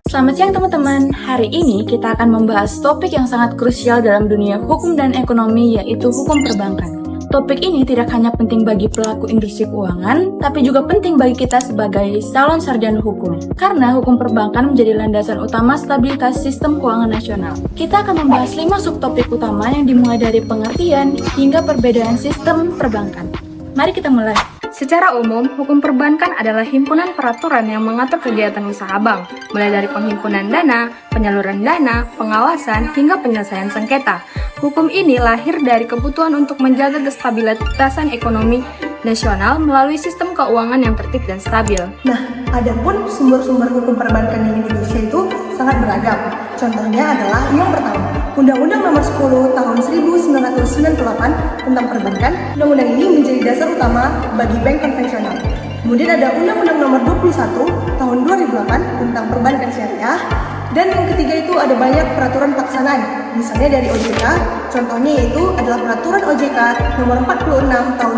Selamat siang teman-teman, hari ini kita akan membahas topik yang sangat krusial dalam dunia hukum dan ekonomi, yaitu hukum perbankan. Topik ini tidak hanya penting bagi pelaku industri keuangan, tapi juga penting bagi kita sebagai calon sarjana hukum. Karena hukum perbankan menjadi landasan utama stabilitas sistem keuangan nasional. Kita akan membahas 5 subtopik utama yang dimulai dari pengertian hingga perbedaan sistem perbankan. Mari kita mulai. Secara umum, hukum perbankan adalah himpunan peraturan yang mengatur kegiatan usaha bank, mulai dari penghimpunan dana, penyaluran dana, pengawasan, hingga penyelesaian sengketa. Hukum ini lahir dari kebutuhan untuk menjaga kestabilitasan ekonomi nasional melalui sistem keuangan yang tertib dan stabil. Nah, adapun sumber-sumber hukum perbankan di Indonesia itu sangat beragam. Contohnya adalah yang pertama, Undang-Undang Nomor 10 Tahun 1998 tentang perbankan. Undang-undang ini menjadi dasar utama bagi bank konvensional. Kemudian ada Undang-Undang Nomor 21 Tahun 2008 tentang perbankan syariah. Dan yang ketiga itu ada banyak peraturan pelaksanaan, misalnya dari OJK, contohnya yaitu adalah peraturan OJK nomor 46 tahun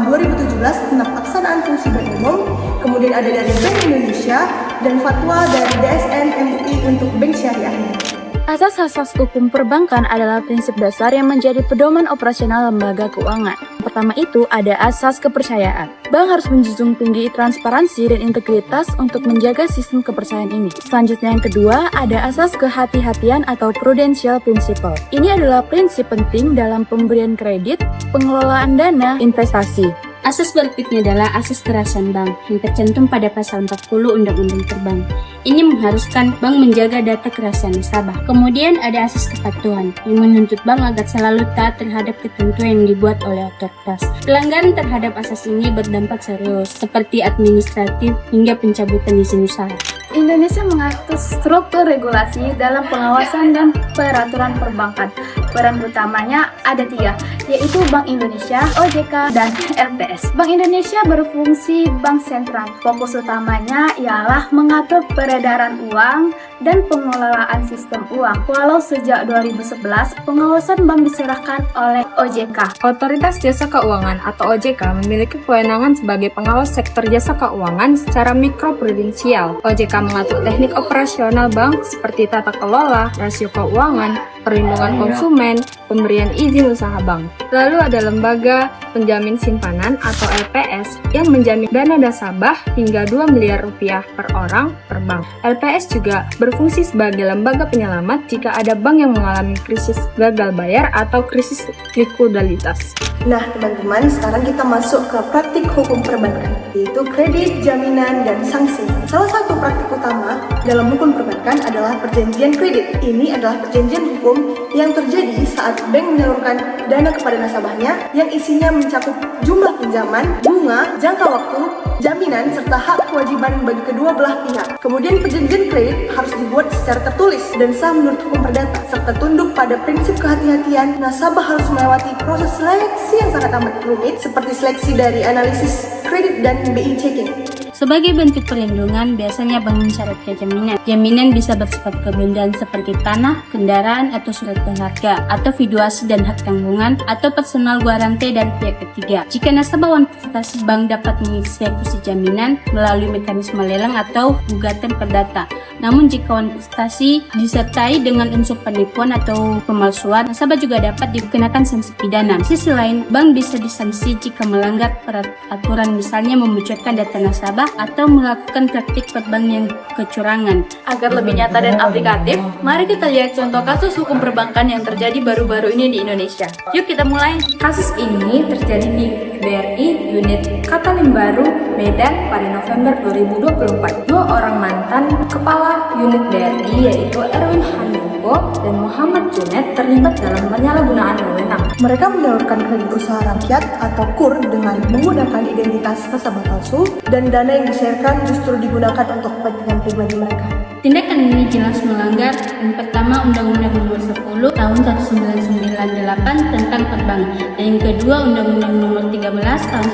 2017 tentang pelaksanaan fungsi bank umum, kemudian ada dari Bank Indonesia, dan fatwa dari DSN MUI untuk bank syariahnya. Asas-asas hukum perbankan adalah prinsip dasar yang menjadi pedoman operasional lembaga keuangan. Pertama itu ada asas kepercayaan. Bank harus menjunjung tinggi transparansi dan integritas untuk menjaga sistem kepercayaan ini. Selanjutnya yang kedua ada asas kehati-hatian atau prudential principle. Ini adalah prinsip penting dalam pemberian kredit, pengelolaan dana, investasi. Asas berikutnya adalah asas kerahasiaan bank yang tercantum pada pasal 40 Undang-Undang Perbankan. Ini mengharuskan bank menjaga data kerahasiaan nasabah. Kemudian ada asas kepatuhan yang menuntut bank agar selalu taat terhadap ketentuan yang dibuat oleh otoritas. Pelanggaran terhadap asas ini berdampak serius seperti administratif hingga pencabutan izin usaha. Indonesia mengatur struktur regulasi dalam pengawasan dan peraturan perbankan. Peran utamanya ada 3, yaitu Bank Indonesia, OJK, dan LPS. Bank Indonesia berfungsi bank sentral. Fokus utamanya ialah mengatur peredaran uang dan pengelolaan sistem uang. Walau sejak 2011, pengawasan bank diserahkan oleh OJK. Otoritas Jasa Keuangan atau OJK memiliki kewenangan sebagai pengawas sektor jasa keuangan secara mikroprudensial. OJK mengatur teknik operasional bank seperti tata kelola, rasio keuangan, perlindungan konsumen, pemberian izin usaha bank. Lalu ada lembaga penjamin simpanan atau LPS yang menjamin dana nasabah hingga 2 miliar rupiah per orang per bank. LPS juga berfungsi sebagai lembaga penyelamat jika ada bank yang mengalami krisis gagal bayar atau krisis likuiditas. Nah, teman-teman, sekarang kita masuk ke praktik hukum perbankan, yaitu kredit, jaminan, dan sanksi. Salah satu praktik utama dalam hukum perbankan adalah perjanjian kredit. Ini adalah perjanjian hukum yang terjadi saat bank menyalurkan dana kepada nasabahnya yang isinya mencakup jumlah pinjaman, bunga, jangka waktu, jaminan, serta hak kewajiban bagi kedua belah pihak. Kemudian perjanjian kredit harus dibuat secara tertulis dan sah menurut hukum perdata, serta tunduk pada prinsip kehati-hatian. Nasabah harus melewati proses seleksi yang sangat amat rumit, seperti seleksi dari analisis kredit dan BI checking. Sebagai bentuk perlindungan, biasanya bank mensyaratkan jaminan. Jaminan bisa bersifat kebendaan seperti tanah, kendaraan, atau surat berharga, atau fiduasi dan hak tanggungan, atau personal guarante dari pihak ketiga. Jika nasabah investasi bank dapat mengeksekusi jaminan melalui mekanisme lelang atau gugatan perdata. Namun jika investasi disertai dengan unsur penipuan atau pemalsuan, nasabah juga dapat dikenakan sanksi pidana. Di sisi lain, bank bisa disanksi jika melanggar peraturan, misalnya membocorkan data nasabah atau melakukan praktik perbankan kecurangan. Agar lebih nyata dan aplikatif, mari kita lihat contoh kasus hukum perbankan yang terjadi baru-baru ini di Indonesia. Yuk kita mulai. Kasus ini terjadi di BRI unit Katalim Baru, Medan pada November 2024. 2 orang mantan kepala unit BRI yaitu Erwin Handoko dan Muhammad Junet terlibat dalam penyalahgunaan wewenang. Mereka menyalurkan kredit usaha rakyat atau KUR dengan menggunakan identitas nasabah palsu, dan dana yang dicairkan justru digunakan untuk kepentingan pribadi mereka. Tindakan ini jelas melanggar yang pertama Undang-Undang Nomor 10 Tahun 1998 tentang perbankan, dan yang kedua Undang-Undang Nomor 13 Tahun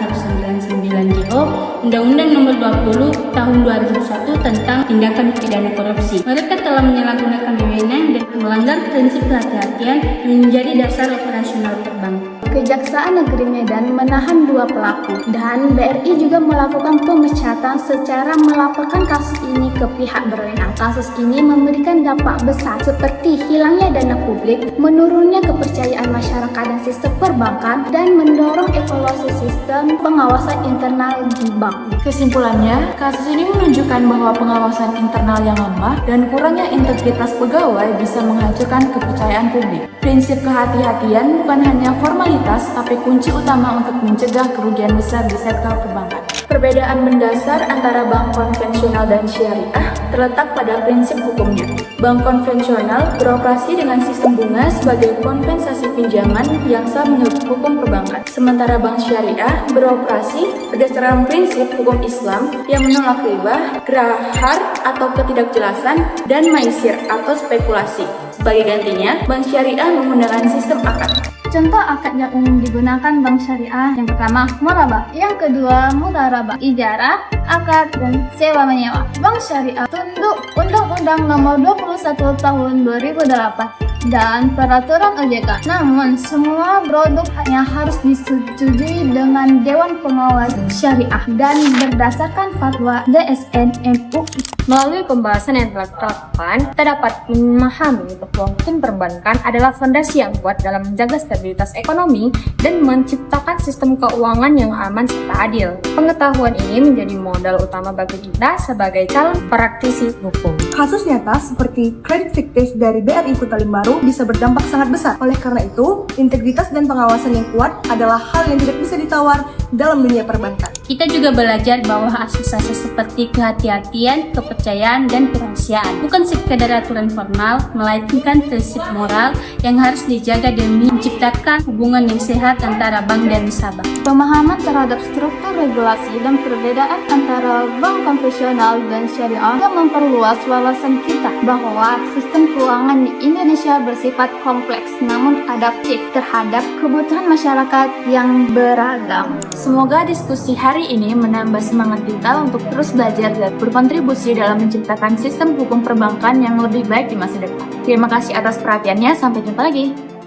1999 JO, Undang-Undang Nomor 20 Tahun 2001 tentang tindakan pidana korupsi. Mereka telah menyalahgunakan wewenang dan melanggar prinsip kehati-hatian yang menjadi dasar operasional perbankan. Oke Kejaksaan Negeri Medan menahan 2 pelaku dan BRI juga melakukan pemecatan secara melaporkan kasus ini ke pihak berwenang. Kasus ini memberikan dampak besar seperti hilangnya dana publik, menurunnya kepercayaan masyarakat dan sistem perbankan, dan mendorong evaluasi sistem pengawasan internal di bank. Kesimpulannya, kasus ini menunjukkan bahwa pengawasan internal yang lemah dan kurangnya integritas pegawai bisa menghancurkan kepercayaan publik. Prinsip kehati-hatian bukan hanya formalitas, tapi kunci utama untuk mencegah kerugian besar di sektor perbankan. Perbedaan mendasar antara bank konvensional dan syariah terletak pada prinsip hukumnya. Bank konvensional beroperasi dengan sistem bunga sebagai kompensasi pinjaman yang sah menurut hukum perbankan. Sementara bank syariah beroperasi berdasarkan prinsip hukum Islam yang menolak riba, grahar atau ketidakjelasan, dan maisir atau spekulasi. Sebagai gantinya, bank syariah menggunakan sistem akad. Contoh akad yang umum digunakan bank syariah yang pertama murabah, yang kedua mudarabah, ijarah, akad, dan sewa menyewa. Bank syariah tunduk Undang-Undang Nomor 21 Tahun 2008 dan Peraturan OJK. Namun semua produk hanya harus disetujui dengan Dewan Pengawas Syariah dan berdasarkan fatwa DSN MUI. Melalui pembahasan yang telah dilakukan, kita dapat memahami bahwa hukum perbankan adalah fondasi yang kuat dalam menjaga stabilitas ekonomi dan menciptakan sistem keuangan yang aman serta adil. Pengetahuan ini menjadi modal utama bagi kita sebagai calon praktisi hukum. Kasus nyata seperti kredit fiktif dari BRI Kutalim Baru bisa berdampak sangat besar. Oleh karena itu, integritas dan pengawasan yang kuat adalah hal yang tidak bisa ditawar dalam dunia perbankan. Kita juga belajar bahwa asas-asas seperti kehati-hatian, kepercayaan, dan kerahasiaan bukan sekedar aturan formal, melainkan prinsip moral yang harus dijaga demi menciptakan hubungan yang sehat antara bank dan nasabah. Pemahaman terhadap struktur regulasi dan perbedaan antara bank konvensional dan syariah yang memperluas wawasan kita bahwa sistem keuangan di Indonesia bersifat kompleks namun adaptif terhadap kebutuhan masyarakat yang beragam. Semoga diskusi hari ini menambah semangat kita untuk terus belajar dan berkontribusi dalam menciptakan sistem hukum perbankan yang lebih baik di masa depan. Terima kasih atas perhatiannya, sampai jumpa lagi.